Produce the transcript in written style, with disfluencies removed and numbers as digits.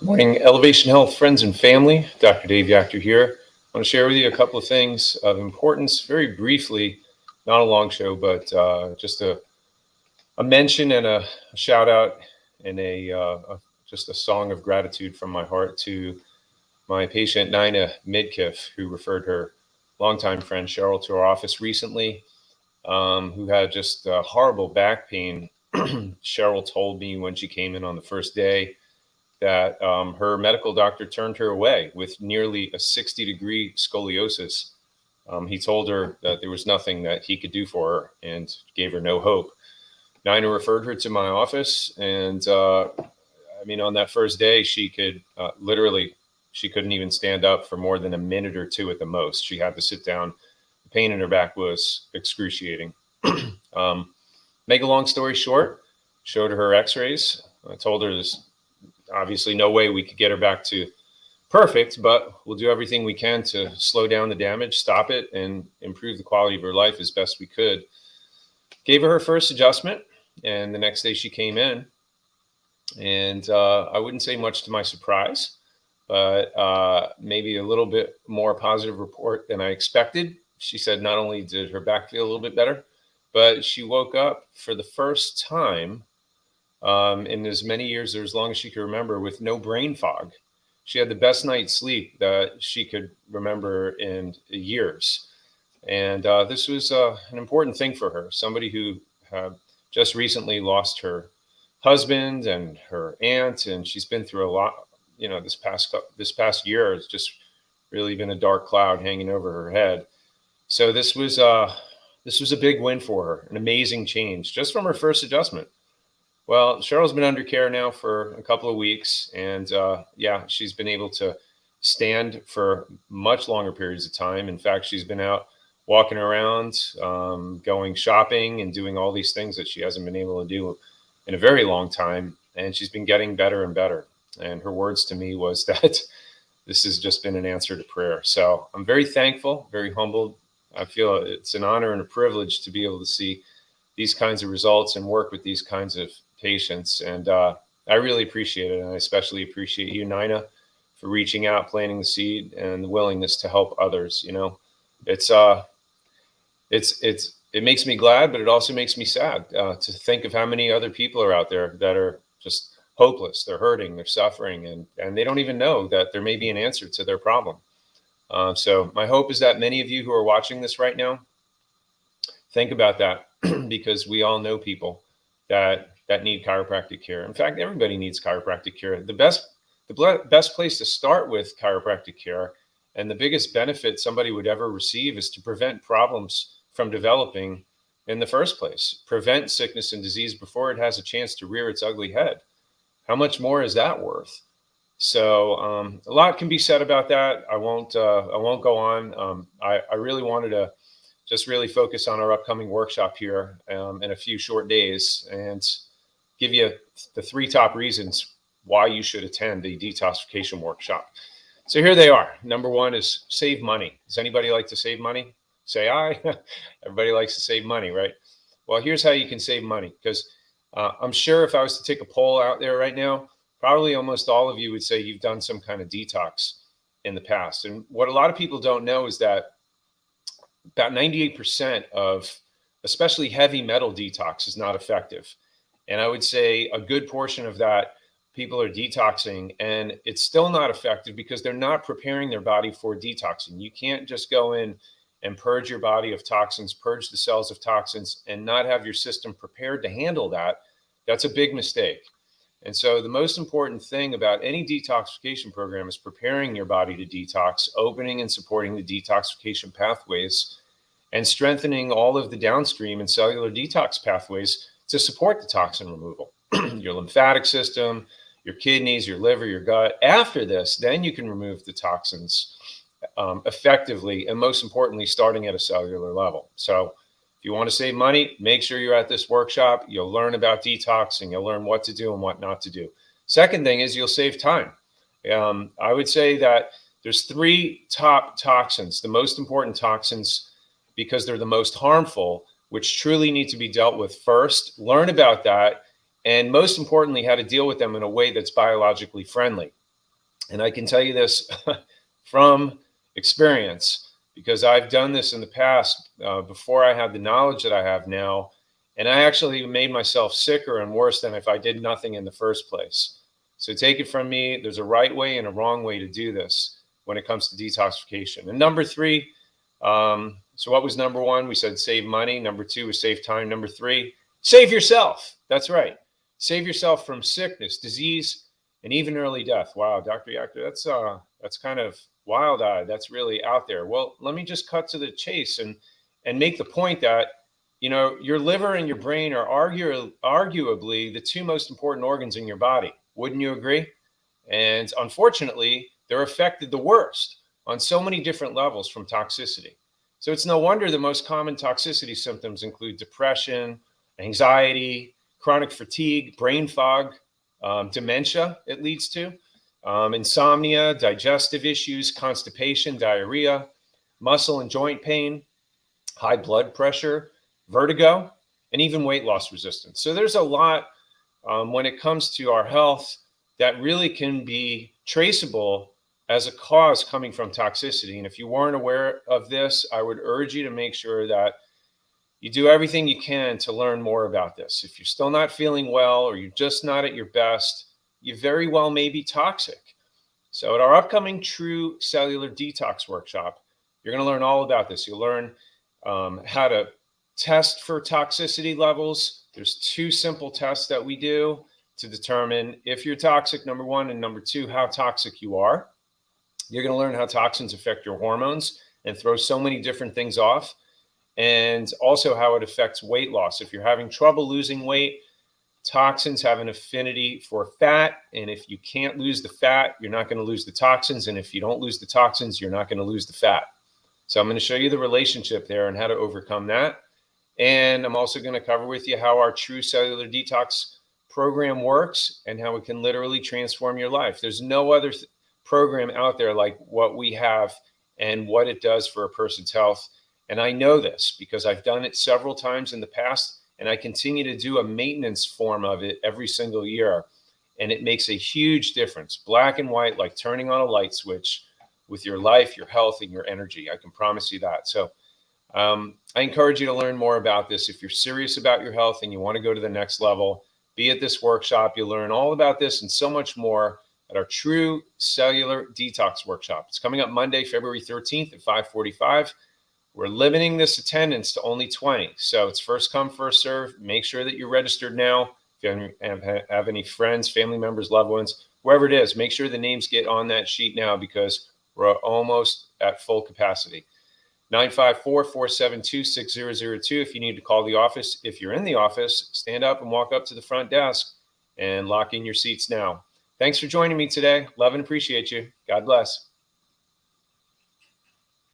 Morning, Elevation Health friends and family. Dr. Dave Yactor here. I want to share with you a couple of things of importance very briefly, not a long show, but just a mention and a shout out and just a song of gratitude from my heart to my patient Nina Midkiff, who referred her longtime friend Cheryl to our office recently, who had just horrible back pain. Cheryl told me when she came in on the first day that her medical doctor turned her away with nearly a 60-degree scoliosis. He told her that there was nothing that he could do for her and gave her no hope. Nina referred her to my office, and on that first day, she could she couldn't even stand up for more than a minute or two at the most. She had to sit down. The pain in her back was excruciating. Make a long story short, showed her x-rays. I told her there's obviously no way we could get her back to perfect, but we'll do everything we can to slow down the damage, stop it, and improve the quality of her life as best we could. Gave her first adjustment, and the next day she came in, and I wouldn't say much to my surprise, but maybe a little bit more positive report than I expected. She said not only did her back feel a little bit better, but she woke up for the first time in as many years or as long as she could remember with no brain fog. She had the best night's sleep that she could remember in years. And this was an important thing for her. Somebody who had just recently lost her husband and her aunt, and she's been through a lot. This past year has just really been a dark cloud hanging over her head. So this was a big win for her, an amazing change just from her first adjustment. Well, Cheryl's been under care now for a couple of weeks, and she's been able to stand for much longer periods of time. In fact, she's been out walking around, going shopping, and doing all these things that she hasn't been able to do in a very long time. And she's been getting better and better. And her words to me was that this has just been an answer to prayer. So I'm very thankful, very humbled. I feel it's an honor and a privilege to be able to see these kinds of results and work with these kinds of patients. And I really appreciate it. And I especially appreciate you, Nina, for reaching out, planting the seed, and the willingness to help others. It makes me glad, but it also makes me sad to think of how many other people are out there that are just hopeless. They're hurting, they're suffering, and they don't even know that there may be an answer to their problem. So my hope is that many of you who are watching this right now, think about that because we all know people that need chiropractic care. In fact, everybody needs chiropractic care. The best place to start with chiropractic care and the biggest benefit somebody would ever receive is to prevent problems from developing in the first place, prevent sickness and disease before it has a chance to rear its ugly head. How much more is that worth? So a lot can be said about that. I won't go on. I really wanted to just really focus on our upcoming workshop here in a few short days and give you the 3 top reasons why you should attend the detoxification workshop. So here they are. Number 1 is save money. Does anybody like to save money? Say aye. Everybody likes to save money, right? Well, here's how you can save money, because I'm sure if I was to take a poll out there right now, probably almost all of you would say you've done some kind of detox in the past. And what a lot of people don't know is that about 98% of especially heavy metal detox is not effective. And I would say a good portion of that people are detoxing and it's still not effective because they're not preparing their body for detoxing. You can't just go in and purge your body of toxins, purge the cells of toxins, and not have your system prepared to handle that. That's a big mistake. And so the most important thing about any detoxification program is preparing your body to detox, opening and supporting the detoxification pathways, and strengthening all of the downstream and cellular detox pathways to support the toxin removal. Your lymphatic system, your kidneys, your liver, your gut. After this, then you can remove the toxins effectively, and most importantly, starting at a cellular level. So if you want to save money, make sure you're at this workshop. You'll learn about detoxing. You'll learn what to do and what not to do. Second thing is you'll save time. I would say that there's 3 top toxins, the most important toxins, because they're the most harmful, which truly need to be dealt with first. Learn about that. And most importantly, how to deal with them in a way that's biologically friendly. And I can tell you this from experience, because I've done this in the past before I had the knowledge that I have now. And I actually made myself sicker and worse than if I did nothing in the first place. So take it from me, there's a right way and a wrong way to do this when it comes to detoxification. And number three, so what was number one? We said save money. Number two was save time. Number three, save yourself. That's right. Save yourself from sickness, disease, and even early death. Wow, Dr. Yachter, that's kind of wild-eyed. That's really out there. Well, let me just cut to the chase and make the point that, you know, your liver and your brain are arguably the two most important organs in your body. Wouldn't you agree? And unfortunately, they're affected the worst on so many different levels from toxicity. So it's no wonder the most common toxicity symptoms include depression, anxiety, chronic fatigue, brain fog, dementia it leads to, insomnia, digestive issues, constipation, diarrhea, muscle and joint pain, high blood pressure, vertigo, and even weight loss resistance. So there's a lot when it comes to our health that really can be traceable as a cause coming from toxicity. And if you weren't aware of this, I would urge you to make sure that you do everything you can to learn more about this. If you're still not feeling well or you're just not at your best, you very well may be toxic. So at our upcoming True Cellular Detox workshop, you're going to learn all about this. You'll learn how to test for toxicity levels. There's two simple tests that we do to determine if you're toxic, number one, and number two, how toxic you are. You're going to learn how toxins affect your hormones and throw so many different things off, and also how it affects weight loss. If you're having trouble losing weight, toxins have an affinity for fat, and if you can't lose the fat, you're not going to lose the toxins, and if you don't lose the toxins, you're not going to lose the fat. So I'm going to show you the relationship there and how to overcome that. And I'm also going to cover with you how our True Cellular Detox program works and how it can literally transform your life. There's no other program out there like what we have and what it does for a person's health. And I know this because I've done it several times in the past, and I continue to do a maintenance form of it every single year. And it makes a huge difference, black and white, like turning on a light switch with your life, your health, and your energy. I can promise you that. So I encourage you to learn more about this. If you're serious about your health and you want to go to the next level, be at this workshop. You'll learn all about this and so much more at our True Cellular Detox workshop. It's coming up Monday, February 13th at 5:45. We're limiting this attendance to only 20. So it's first come, first serve. Make sure that you're registered now. If you have any friends, family members, loved ones, whoever it is, make sure the names get on that sheet now because we're almost at full capacity. 954-472-6002 if you need to call the office. If you're in the office, stand up and walk up to the front desk and lock in your seats now. Thanks for joining me today. Love and appreciate you. God bless.